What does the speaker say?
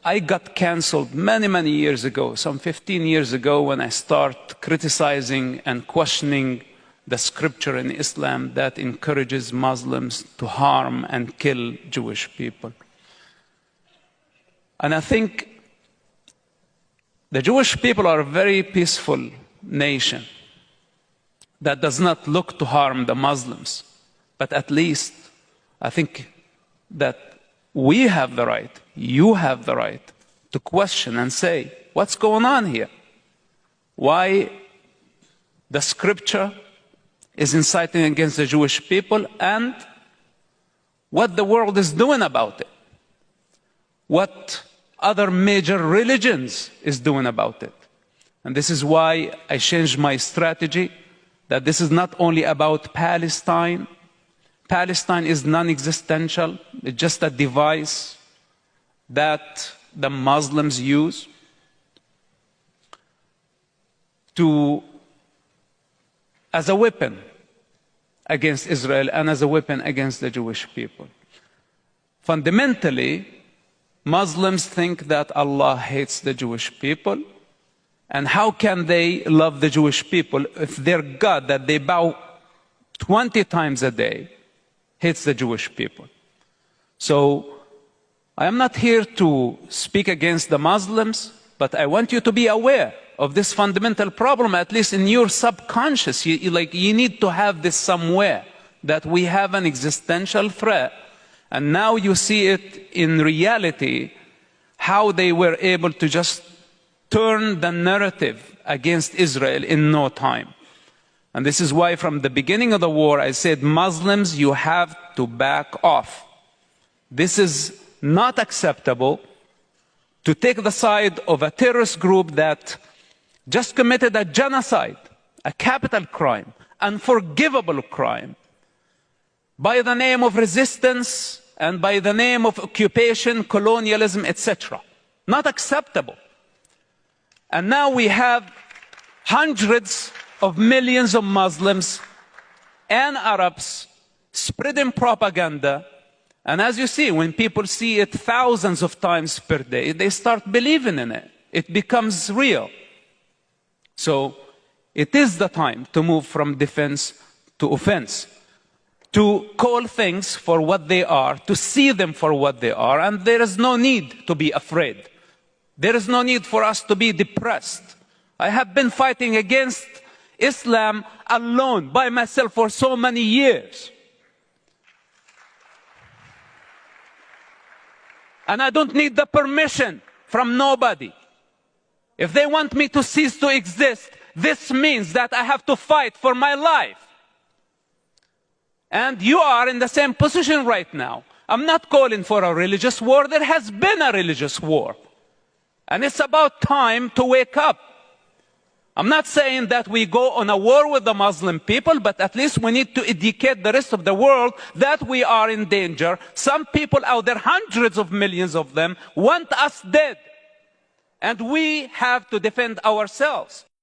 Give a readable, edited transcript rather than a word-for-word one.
I got canceled many years ago, some 15 years ago, when I started criticizing and questioning the scripture in Islam that encourages Muslims to harm and kill Jewish people. And I think the Jewish people are a very peaceful nation that does not look to harm the Muslims. But at least I think that we have the right, you have the right to question and say, what's going on here? Why the scripture is inciting against the Jewish people, and what the world is doing about it. What other major religions is doing about it. And this is why I changed my strategy, that this is not only about Palestine. Palestine is non-existential. It's just a device that the Muslims use as a weapon against Israel and as a weapon against the Jewish people. Fundamentally, Muslims think that Allah hates the Jewish people. And how can they love the Jewish people if their God that they bow 20 times a day hates the Jewish people? So I am not here to speak against the Muslims, but I want you to be aware of this fundamental problem, at least in your subconscious. You need to have this somewhere, that we have an existential threat. And now you see it in reality, how they were able to just turn the narrative against Israel in no time. And this is why from the beginning of the war I said, Muslims, you have to back off. This is not acceptable to take the side of a terrorist group that just committed a genocide, a capital crime, unforgivable crime, by the name of resistance and by the name of occupation, colonialism, etc. Not acceptable. And now we have hundreds of millions of Muslims and Arabs spreading propaganda. And as you see, when people see it thousands of times per day, they start believing in it. It becomes real. So it is the time to move from defense to offense, to call things for what they are, to see them for what they are, and there is no need to be afraid. There is no need for us to be depressed. I have been fighting against Islam alone, by myself, for so many years. And I don't need the permission from nobody. If they want me to cease to exist, this means that I have to fight for my life. And you are in the same position right now. I'm not calling for a religious war. There has been a religious war. And it's about time to wake up. I'm not saying that we go on a war with the Muslim people, but at least we need to educate the rest of the world that we are in danger. Some people out there, hundreds of millions of them, want us dead. And we have to defend ourselves.